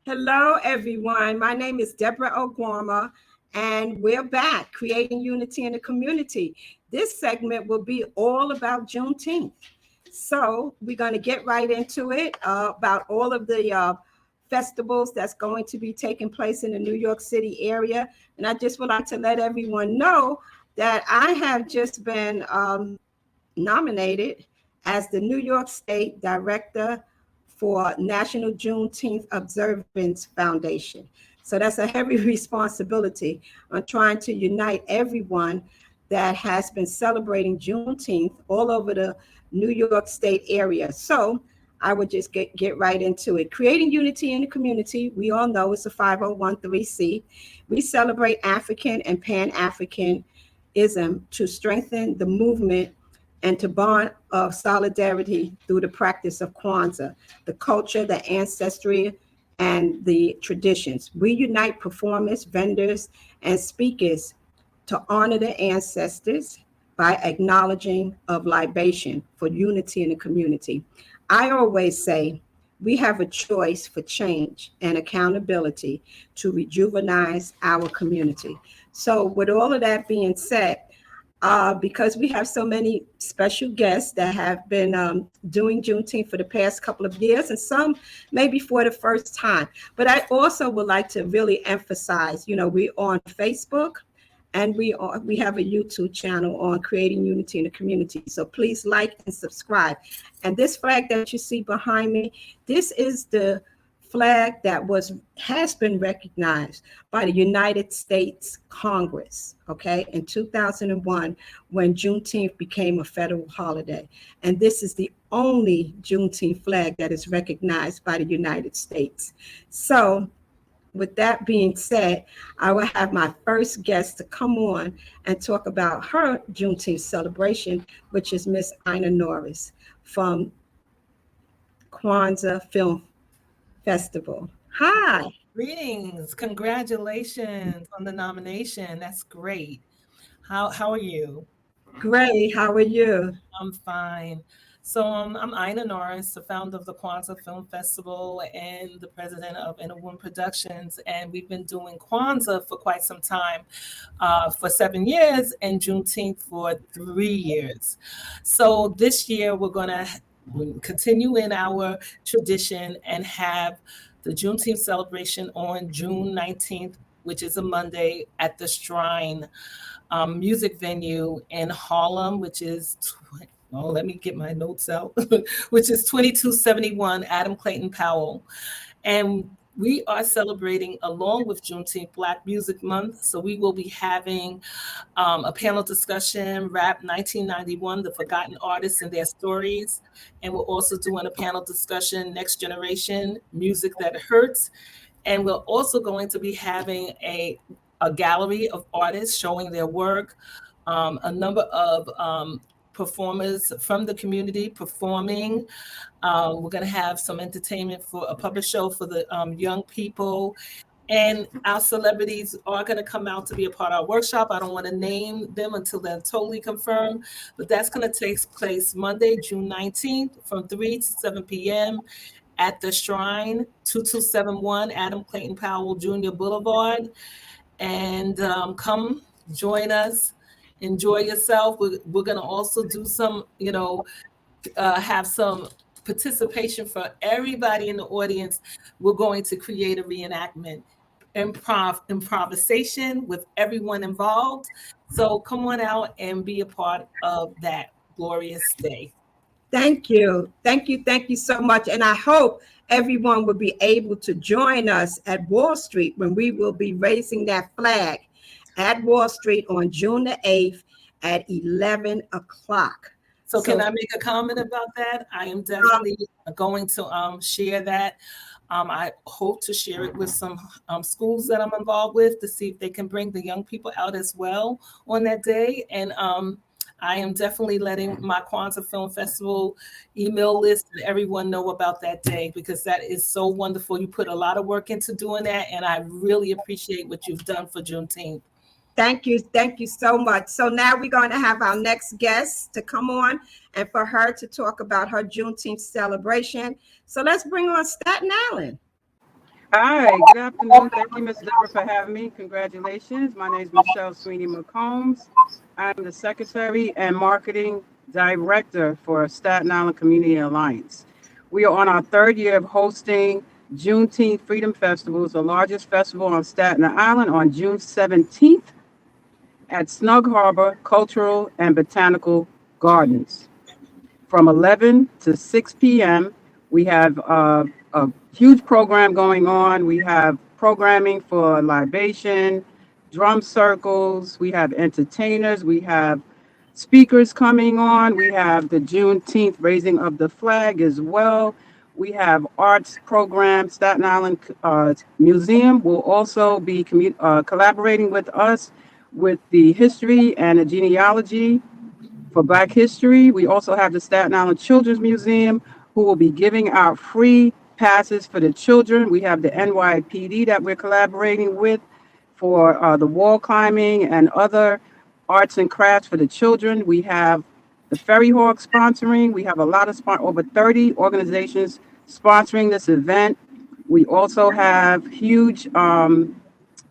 Hello, everyone. My name is Deborah O'Guarma, and we're back creating unity in the community. This segment will be all about Juneteenth. So we're going to get right into it about all of the festivals that's going to be taking place in the New York City area. And I just would like to let everyone know that I have just been nominated as the New York State Director for National Juneteenth Observance Foundation. So that's a heavy responsibility on trying to unite everyone that has been celebrating Juneteenth all over the New York State area. So I would just get right into it. Creating unity in the community, we all know it's a 501(c). We celebrate African and Pan-Africanism to strengthen the movement and to bond of solidarity through the practice of Kwanzaa, the culture, the ancestry, and the traditions. We unite performers, vendors, and speakers to honor the ancestors by acknowledging of libation for unity in the community. I always say we have a choice for change and accountability to rejuvenize our community. So with all of that being said, because we have so many special guests that have been doing Juneteenth for the past couple of years, and some maybe for the first time. But I also would like to really emphasize, we're on Facebook, and we have a YouTube channel on Creating Unity in the Community. So please like and subscribe. And this flag that you see behind me, this is the flag that has been recognized by the United States Congress, okay, in 2001, when Juneteenth became a federal holiday. And this is the only Juneteenth flag that is recognized by the United States. So with that being said, I will have my first guest to come on and talk about her Juneteenth celebration, which is Miss Ina Norris from Kwanzaa Film Festival. Hi. Greetings. Congratulations on the nomination. That's great. How are you? Great. How are you? I'm fine. So I'm Ina Norris, the founder of the Kwanzaa Film Festival and the president of Inner Productions. And we've been doing Kwanzaa for quite some time, for 7 years, and Juneteenth for 3 years. So this year we're going to continue in our tradition and have the Juneteenth celebration on June 19th, which is a Monday, at the Shrine music venue in Harlem, which is, let me get my notes out, which is 2271 Adam Clayton Powell. And we are celebrating, along with Juneteenth, Black Music Month. So we will be having a panel discussion, Rap 1991, the Forgotten Artists and Their Stories. And we're also doing a panel discussion, Next Generation, Music That Hurts. And we're also going to be having a gallery of artists showing their work, a number of performers from the community performing. We're going to have some entertainment for a puppet show for the young people. And our celebrities are going to come out to be a part of our workshop. I don't want to name them until they're totally confirmed, but that's going to take place Monday, June 19th from 3 to 7 p.m. at the Shrine, 2271 Adam Clayton Powell Jr. Boulevard. And come join us. Enjoy yourself. We're going to also do some, have some participation for everybody in the audience. We're going to create a reenactment, improvisation with everyone involved. So come on out and be a part of that glorious day. Thank you. Thank you. Thank you so much. And I hope everyone will be able to join us at Wall Street when we will be raising that flag at Wall Street on June the 8th at 11 o'clock. So can I make a comment about that? I am definitely going to share that. I hope to share it with some schools that I'm involved with to see if they can bring the young people out as well on that day. And I am definitely letting my Kwanzaa Film Festival email list and everyone know about that day, because that is so wonderful. You put a lot of work into doing that, and I really appreciate what you've done for Juneteenth. Thank you. Thank you so much. So now we're going to have our next guest to come on and for her to talk about her Juneteenth celebration. So let's bring on Staten Island. Hi, good afternoon. Thank you, Ms. Deborah, for having me. Congratulations. My name is Swiney McCombs. I'm the Secretary and Marketing Director for Staten Island Community Alliance. We are on our third year of hosting Juneteenth Freedom Festival, the largest festival on Staten Island, on June 17th at Snug Harbor Cultural and Botanical Gardens. From 11 to 6 p.m., we have a huge program going on. We have programming for libation, drum circles, we have entertainers, we have speakers coming on, we have the Juneteenth raising of the flag as well. We have arts programs. Staten Island Museum will also be collaborating with us with the history and the genealogy for Black history. We also have the Staten Island Children's Museum, who will be giving out free passes for the children. We have the NYPD that we're collaborating with for the wall climbing and other arts and crafts for the children. We have the Ferry Hawk sponsoring. We have a lot of over 30 organizations sponsoring this event. We also have huge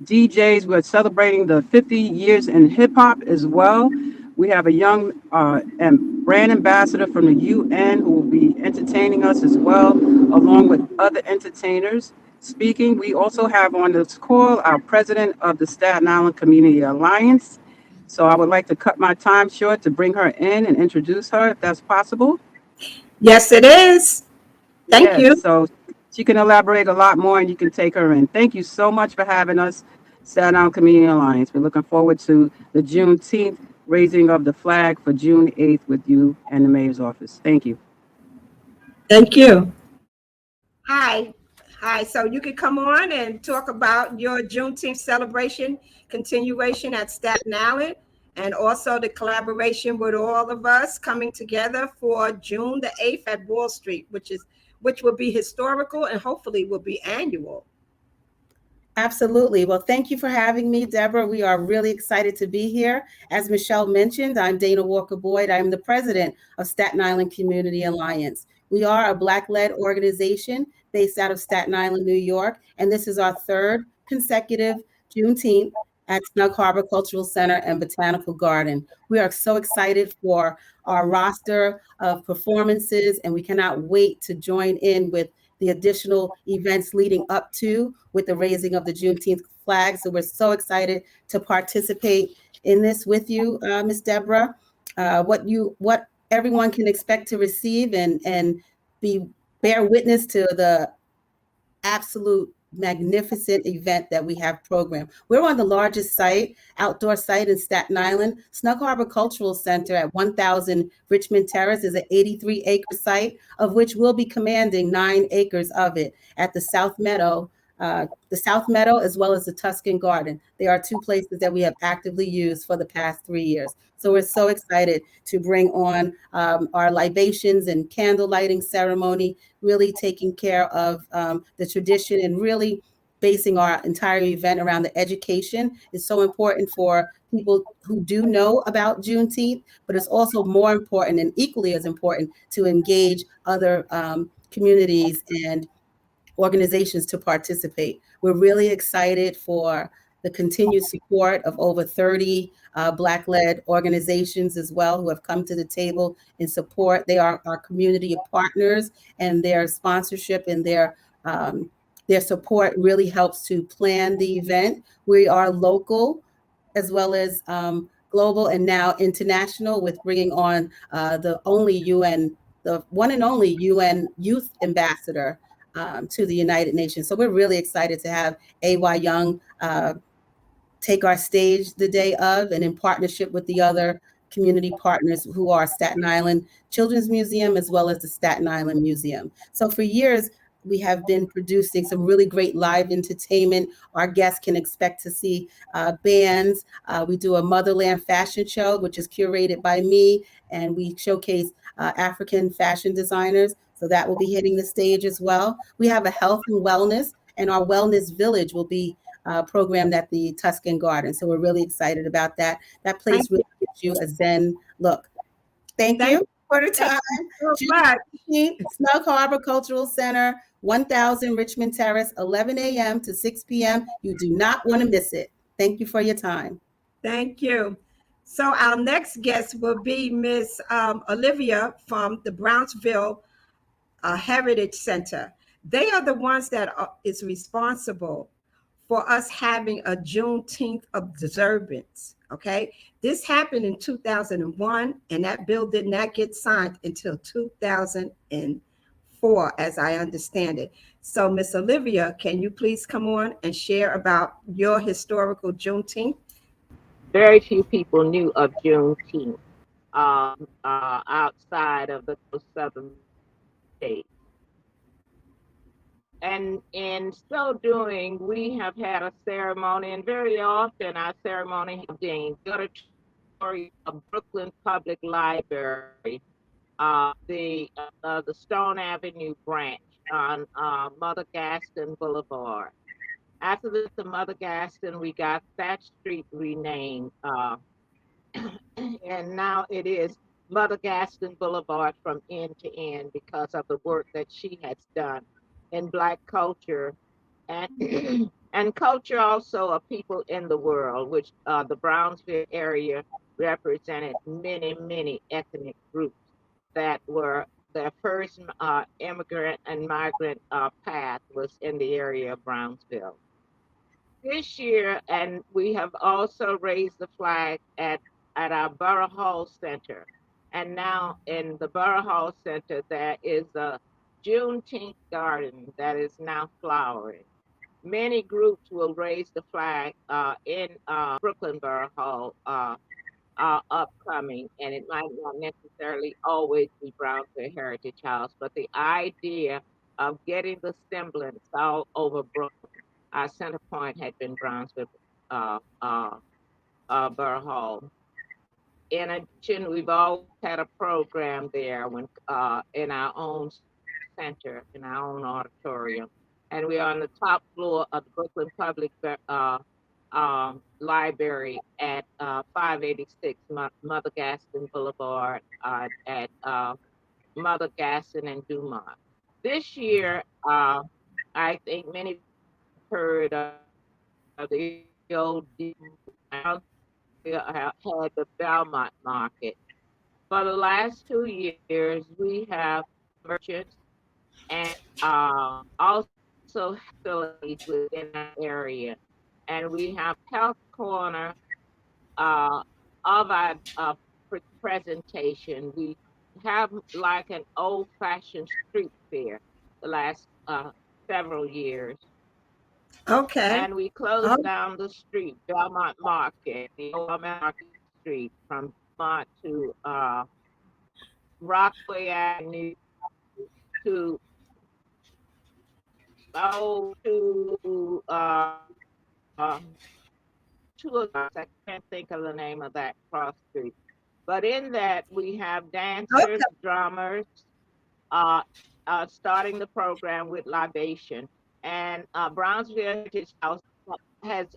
DJs. We're celebrating the 50 years in hip hop as well. We have a young and brand ambassador from the UN who will be entertaining us as well, along with other entertainers speaking. We also have on this call our president of the Staten Island Community Alliance. So I would like to cut my time short to bring her in and introduce her, if that's possible. Yes, it is. Thank you. So she can elaborate a lot more and you can take her in. Thank you so much for having us, Staten Island Community Alliance. We're looking forward to the Juneteenth raising of the flag for June 8th with you and the mayor's office. Thank you. Thank you. Hi. So you can come on and talk about your Juneteenth celebration continuation at Staten Island, and also the collaboration with all of us coming together for June the 8th at Wall Street, which will be historical and hopefully will be annual. Absolutely. Well, thank you for having me, Deborah. We are really excited to be here. As Michelle mentioned, I'm Dana Walker-Boyd. I'm the president of Staten Island Community Alliance. We are a Black-led organization based out of Staten Island, New York, and this is our third consecutive Juneteenth at Snug Harbor Cultural Center and Botanical Garden. We are so excited for our roster of performances, and we cannot wait to join in with the additional events leading up to with the raising of the Juneteenth flag. So we're so excited to participate in this with you, Ms. Deborah. What everyone can expect to receive and bear witness to the absolute magnificent event that we have programmed. We're on the largest outdoor site in Staten Island. Snug Harbor Cultural Center at 1000 Richmond Terrace is an 83-acre site, of which we'll be commanding 9 acres of it at the South Meadow as well as the Tuscan Garden. They are 2 places that we have actively used for the past 3 years. So we're so excited to bring on our libations and candle lighting ceremony, really taking care of the tradition and really basing our entire event around the education. Is so important for people who do know about Juneteenth, but it's also more important and equally as important to engage other communities and organizations to participate. We're really excited for the continued support of over 30 Black-led organizations as well who have come to the table in support. They are our community partners, and their sponsorship and their support really helps to plan the event. We are local as well as global and now international, with bringing on the one and only UN Youth Ambassador to the United Nations. So we're really excited to have A.Y. Young take our stage the day of, and in partnership with the other community partners who are Staten Island Children's Museum as well as the Staten Island Museum. So for years, we have been producing some really great live entertainment. Our guests can expect to see bands. We do a Motherland fashion show, which is curated by me, and we showcase African fashion designers. So that will be hitting the stage as well. We have a health and wellness, and our wellness village will be programmed at the Tuscan Garden. So we're really excited about that. That place really gives you a Zen look. Thank you for the time. Snug Harbor Cultural Center, 1000 Richmond Terrace, 11 a.m. to 6 p.m. You do not want to miss it. Thank you for your time. Thank you. So our next guest will be Miss Olivia from the Brownsville Heritage Center. They are the ones that is responsible for us having a Juneteenth observance. Okay, this happened in 2001, and that bill did not get signed until 2004, as I understand it. So, Miss Olivia, can you please come on and share about your historical Juneteenth? Very few people knew of Juneteenth outside of the southern states. And in so doing, we have had a ceremony, and very often our ceremony has been the auditorium of Brooklyn Public Library, the Stone Avenue branch on Mother Gaston Boulevard. After the Mother Gaston, we got that street renamed, and now it is Mother Gaston Boulevard from end to end because of the work that she has done in Black culture and and culture also of people in the world, which the Brownsville area represented many ethnic groups that were their first immigrant and migrant path was in the area of Brownsville. This year, and we have also raised the flag at our Borough Hall Center. And now in the Borough Hall Center, there is a Juneteenth garden that is now flowering. Many groups will raise the flag in Brooklyn Borough Hall upcoming, and it might not necessarily always be Brownsville Heritage House, but the idea of getting the semblance all over Brooklyn. Our center point had been Brownsville Borough Hall. In addition, we've always had a program there when in our own center, in our own auditorium. And we are on the top floor of the Brooklyn Public Library at 586 Mother Gaston Boulevard at Mother Gaston and Dumont. This year, I think many heard of the old had the Belmont Market. For the last 2 years, we have merchants and also facilities within that area. And we have Health Corner of our presentation. We have like an old-fashioned street fair the last several years. Okay. And we closed down the street, Belmont Market, the old Market Street, from Belmont to Rockaway Avenue to two of us. I can't think of the name of that cross street. But in that, we have dancers, drummers, starting the program with libation. And Brownsville Heritage House has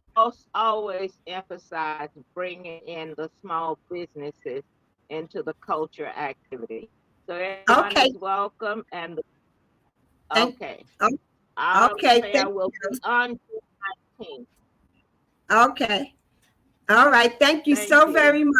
always emphasized bringing in the small businesses into the culture activity. So everyone is welcome. And Okay. Our fair will be on June 19th. Okay. All right. Thank you so very much.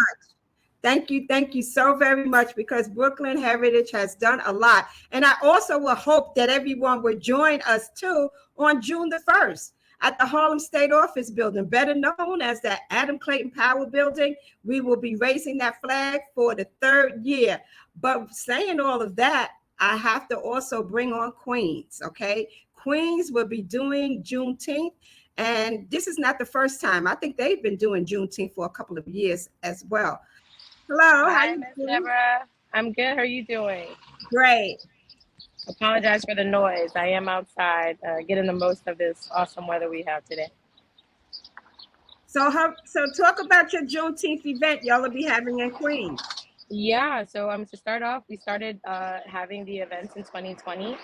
Thank you so very much, because Brooklyn Heritage has done a lot. And I also will hope that everyone will join us too on June the 1st at the Harlem State Office Building, better known as the Adam Clayton Powell Building. We will be raising that flag for the 3rd year. But saying all of that, I have to also bring on Queens, okay? Queens will be doing Juneteenth. And this is not the first time. I think they've been doing Juneteenth for a couple of years as well. Hello, how Hi, you Miss doing? Deborah. I'm good. How are you doing? Great. Apologize for the noise. I am outside getting the most of this awesome weather we have today. So talk about your Juneteenth event y'all will be having in Queens. Yeah, so to start off, we started having the events in 2020.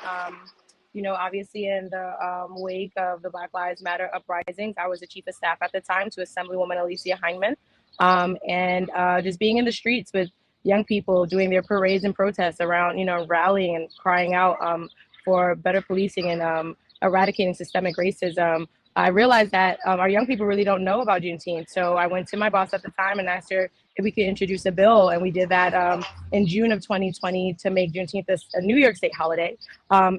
Obviously in the wake of the Black Lives Matter uprisings, I was the chief of staff at the time to Assemblywoman Alicia Heinman, and just being in the streets with young people doing their parades and protests around, rallying and crying out for better policing and eradicating systemic racism. I realized that our young people really don't know about Juneteenth. So I went to my boss at the time and asked her if we could introduce a bill. And we did that in June of 2020 to make Juneteenth a New York State holiday.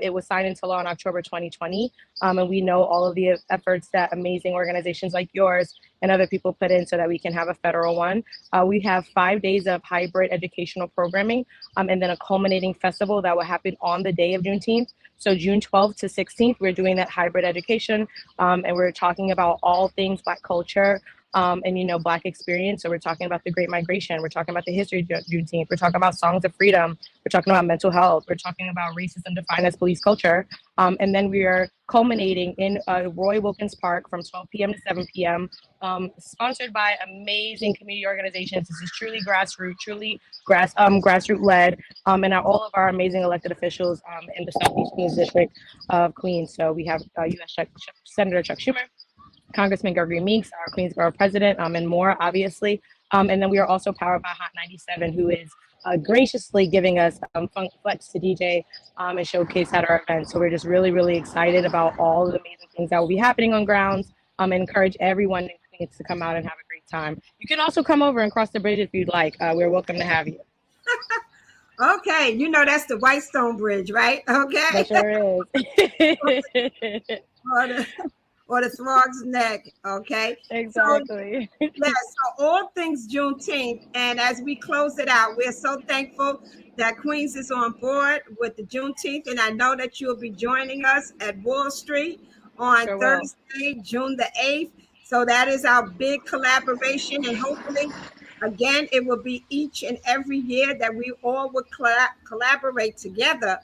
It was signed into law in October 2020. And we know all of the efforts that amazing organizations like yours and other people put in so that we can have a federal one. We have 5 days of hybrid educational programming and then a culminating festival that will happen on the day of Juneteenth. So June 12th to 16th, we're doing that hybrid education. And we're talking about all things Black culture and Black experience. So we're talking about the Great Migration. We're talking about the history of Juneteenth. We're talking about songs of freedom. We're talking about mental health. We're talking about racism defined as police culture. And then we are culminating in Roy Wilkins Park from 12 p.m. to 7 p.m. Sponsored by amazing community organizations. This is truly grassroots, grassroots led, and all of our amazing elected officials in the Southeast Queens District of Queens. So we have U.S. Senator Chuck Schumer, Congressman Gregory Meeks, our Queensborough president, and more, obviously. And then we are also powered by Hot 97, who is graciously giving us Funk Flex to DJ and showcase at our event. So we're just really, really excited about all of the amazing things that will be happening on grounds and encourage everyone to come out and have a great time. You can also come over and cross the bridge if you'd like. We're welcome to have you. Okay, that's the Whitestone Bridge, right? Okay. That sure is. or the Frog's Neck. Okay. Exactly. So, so all things Juneteenth. And as we close it out, we're so thankful that Queens is on board with the Juneteenth. And I know that you'll be joining us at Wall Street on Thursday, June the 8th. So that is our big collaboration. And hopefully, again, it will be each and every year that we all would collaborate together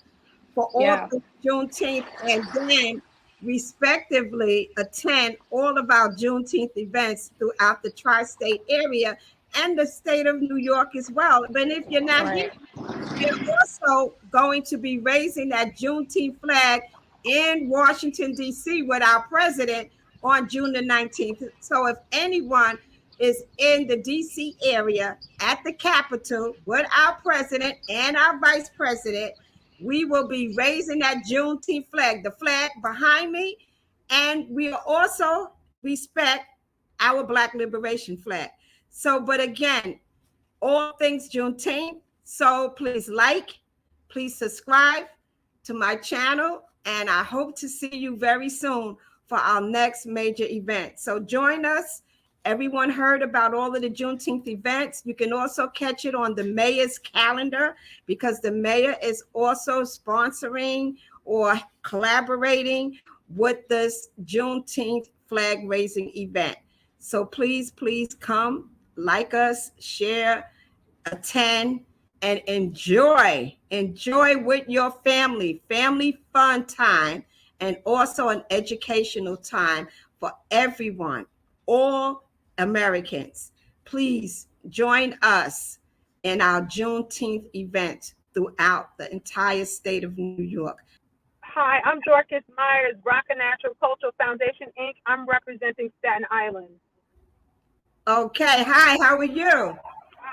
for all things Juneteenth, and then respectively attend all of our Juneteenth events throughout the tri-state area and the state of New York as well. But if you're not here, we're also going to be raising that Juneteenth flag in Washington, D.C. with our president on June the 19th. So if anyone is in the D.C. area at the Capitol with our president and our vice president, we will be raising that Juneteenth flag, the flag behind me, and we will also respect our Black liberation flag. So, but again, all things Juneteenth. So please please subscribe to my channel, and I hope to see you very soon for our next major event. So join us. Everyone heard about all of the Juneteenth events. You can also catch it on the mayor's calendar because the mayor is also sponsoring or collaborating with this Juneteenth flag raising event. So please, please come, like us, share, attend, and enjoy with your family fun time, and also an educational time for everyone, all Americans. Please join us in our Juneteenth event throughout the entire state of New York. Hi, I'm Dorcas Meyers, Roc-A-Natural Cultural Foundation, Inc. I'm representing Staten Island. Okay, hi, how are you?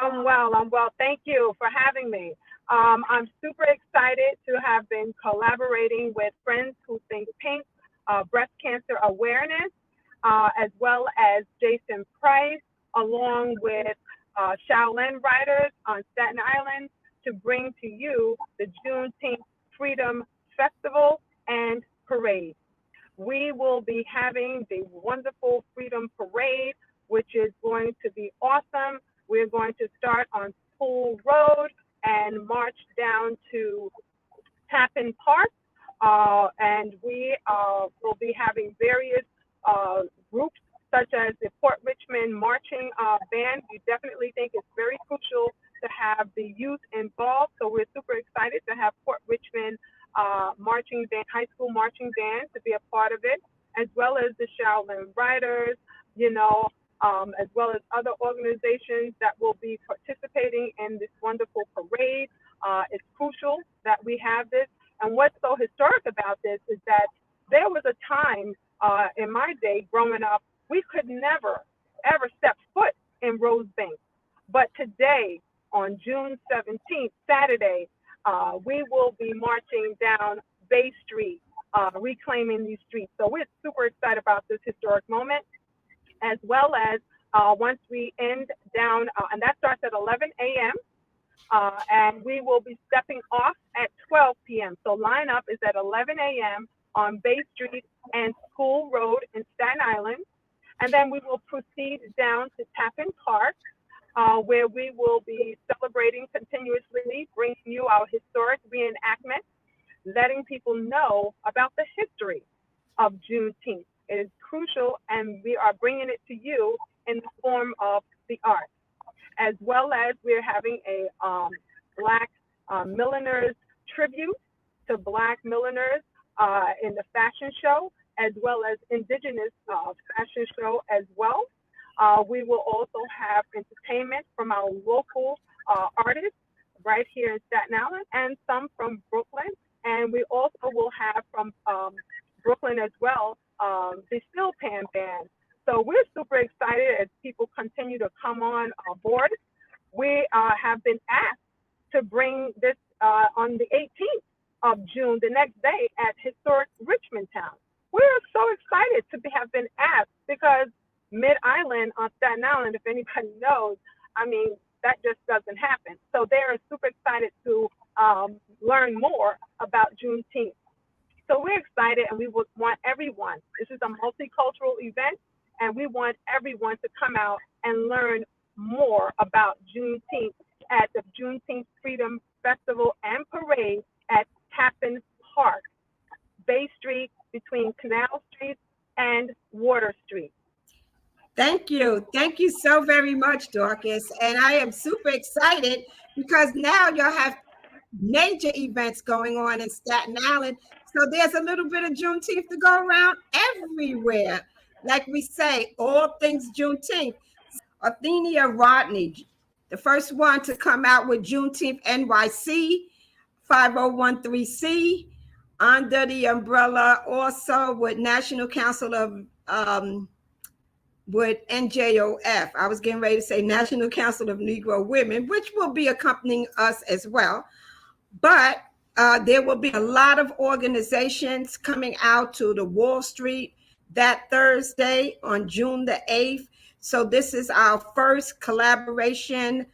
I'm well. Thank you for having me. I'm super excited to have been collaborating with Friends Who Think Pink, breast cancer awareness, as well as Jason Price, along with Shaolin Riders on Staten Island, to bring to you the Juneteenth Freedom Festival and Parade. We will be having the wonderful Freedom Parade, which is going to be awesome. We're going to start on Pool Road and march down to Tappan Park. And we will be having various groups, such as the Port Richmond marching band. We definitely think it's very crucial to have the youth involved. So we're super excited to have Port Richmond marching band, high school marching band, to be a part of it, as well as the Shaolin Riders, as well as other organizations that will be participating in this wonderful parade. It's crucial that we have this. And what's so historic about this is that there was a time in my day growing up, we could never, ever step foot in Rosebank. But today, on June 17th, Saturday, we will be marching down Bay Street, reclaiming these streets. So we're super excited about this historic moment, as well as once we end down, and that starts at 11 a.m., and we will be stepping off at 12 p.m. So lineup is at 11 a.m. on Bay Street and School Road in Staten Island. And then we will proceed down to Tappan Park, where we will be celebrating continuously, bringing you our historic reenactment, letting people know about the history of Juneteenth. It is crucial, and we are bringing it to you in the form of the arts, as well as we're having a Black milliners tribute to Black milliners in the fashion show, as well as Indigenous fashion show as well. We will also have entertainment from our local artists right here in Staten Island, and some from Brooklyn. And we also will have from Brooklyn as well, the Steel Pan Band. So we're super excited as people continue to come on board. We have been asked to bring this on the 18th of June, the next day, at historic Richmond Town. We're so excited to have been asked, because Mid-Island on Staten Island, if anybody knows, I mean, that just doesn't happen. So they're super excited to learn more about Juneteenth. So we're excited, and we would want everyone, this is a multicultural event, and we want everyone to come out and learn more about Juneteenth at the Juneteenth Freedom Festival and Parade at Tappan Park, Bay Street, between Canal Street and Water Street. Thank you. Thank you so very much, Dorcas. And I am super excited because now y'all have major events going on in Staten Island. So there's a little bit of Juneteenth to go around everywhere. Like we say, all things Juneteenth. Athenia Rodney, the first one to come out with Juneteenth NYC, 5013C, under the umbrella also with National Council of, with NJOF. I was getting ready to say National Council of Negro Women, which will be accompanying us as well. But there will be a lot of organizations coming out to the Wall Street that Thursday on June the 8th. So this is our first collaboration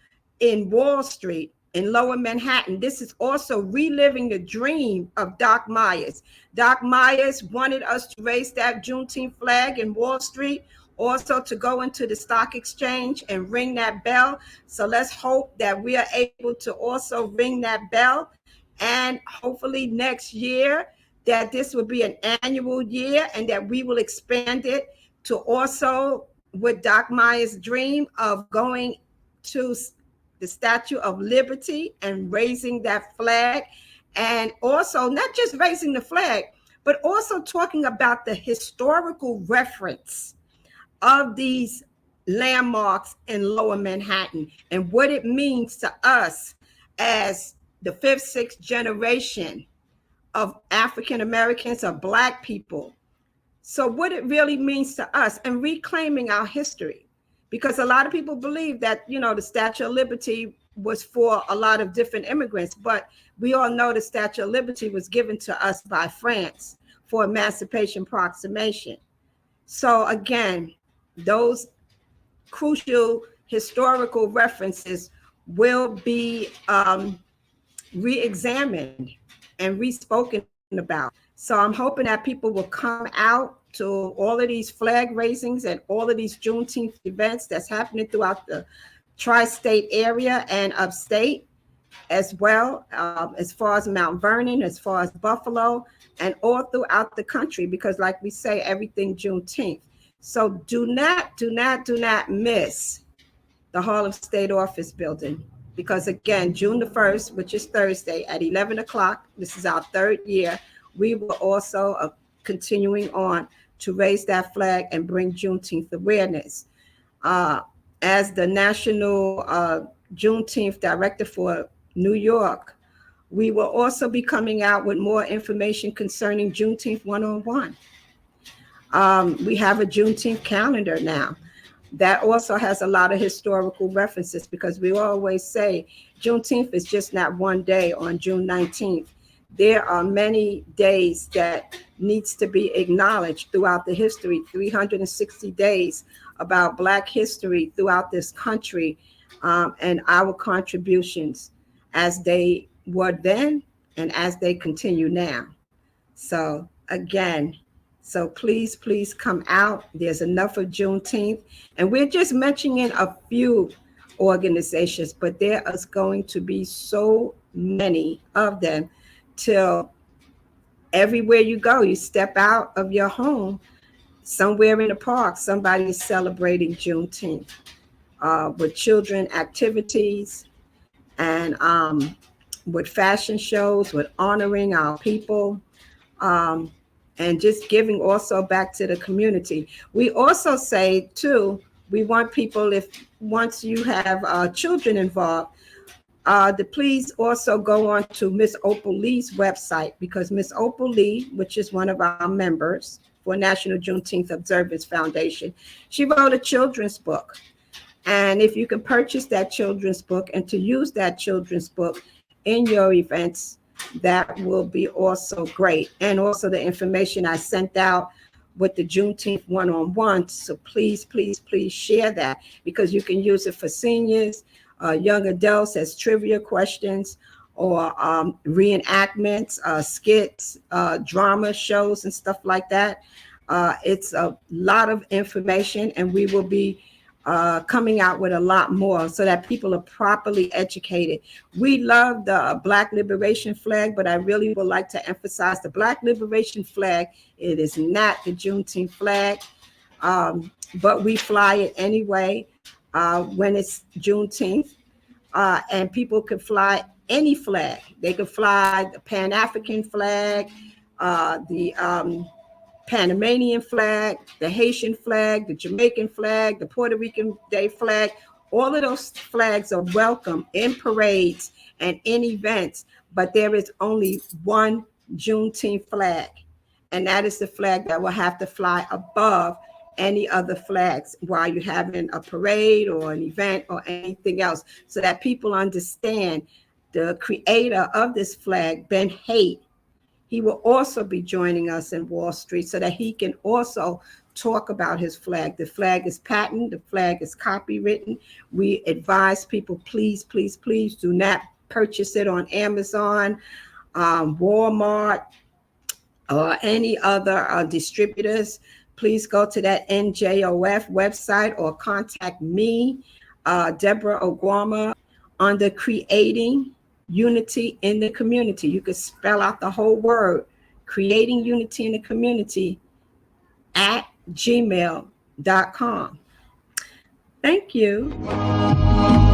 in Wall Street in Lower Manhattan. This is also reliving the dream of Doc Meyers. Doc Meyers wanted us to raise that Juneteenth flag in Wall Street, also to go into the stock exchange and ring that bell. So let's hope that we are able to also ring that bell. And hopefully next year that this will be an annual year and that we will expand it to also with Doc Meyers' dream of going to the Statue of Liberty and raising that flag. And also not just raising the flag, but also talking about the historical reference of these landmarks in Lower Manhattan and what it means to us as the fifth, sixth generation of African Americans, of Black people. So what it really means to us and reclaiming our history, because a lot of people believe that, you know, the Statue of Liberty was for a lot of different immigrants, but we all know the Statue of Liberty was given to us by France for Emancipation Proclamation. So again, those crucial historical references will be re-examined and re-spoken about. So I'm hoping that people will come out to all of these flag raisings and all of these Juneteenth events that's happening throughout the tri-state area and upstate as well, as far as Mount Vernon, as far as Buffalo, and all throughout the country, because like we say, everything Juneteenth. So do not miss the Harlem State Office building, because again, June the 1st, which is Thursday at 11 o'clock, this is our third year, we will also continuing on to raise that flag and bring Juneteenth awareness. As the National Juneteenth Director for New York, we will also be coming out with more information concerning Juneteenth 101. We have a Juneteenth calendar now that also has a lot of historical references, because we always say Juneteenth is just not one day on June 19th. There are many days that needs to be acknowledged throughout the history, 360 days about Black history throughout this country, and our contributions as they were then and as they continue now. So again, so please come out. There's enough of Juneteenth. And we're just mentioning a few organizations, but there is going to be so many of them till everywhere you go, you step out of your home, somewhere in the park, somebody is celebrating Juneteenth with children activities and with fashion shows, with honoring our people. And just giving also back to the community. We also say too, we want people, if once you have children involved, to please also go on to Miss Opal Lee's website, because Miss Opal Lee, which is one of our members for National Juneteenth Observance Foundation, she wrote a children's book. And if you can purchase that children's book and to use that children's book in your events, that will be also great. And also the information I sent out with the Juneteenth one-on-one. So please share that, because you can use it for seniors, young adults as trivia questions, or reenactments, skits, drama shows and stuff like that. It's a lot of information, and we will be coming out with a lot more so that people are properly educated. We love the Black Liberation flag, but I really would like to emphasize the Black Liberation flag. It is not the Juneteenth flag, but we fly it anyway when it's Juneteenth, and people can fly any flag. They can fly the Pan-African flag, the Panamanian flag, the Haitian flag, the Jamaican flag, the Puerto Rican Day flag. All of those flags are welcome in parades and in events, but there is only one Juneteenth flag, and that is the flag that will have to fly above any other flags while you're having a parade or an event or anything else, so that people understand the creator of this flag, Ben Haight. He will also be joining us in Wall Street so that he can also talk about his flag. The flag is patent, the flag is copywritten. We advise people, please do not purchase it on Amazon, Walmart, or any other distributors. Please go to that NJOF website or contact me, Deborah Oguama, under Creating Unity in the Community. You could spell out the whole word, Creating Unity in the Community, at gmail.com. Thank you.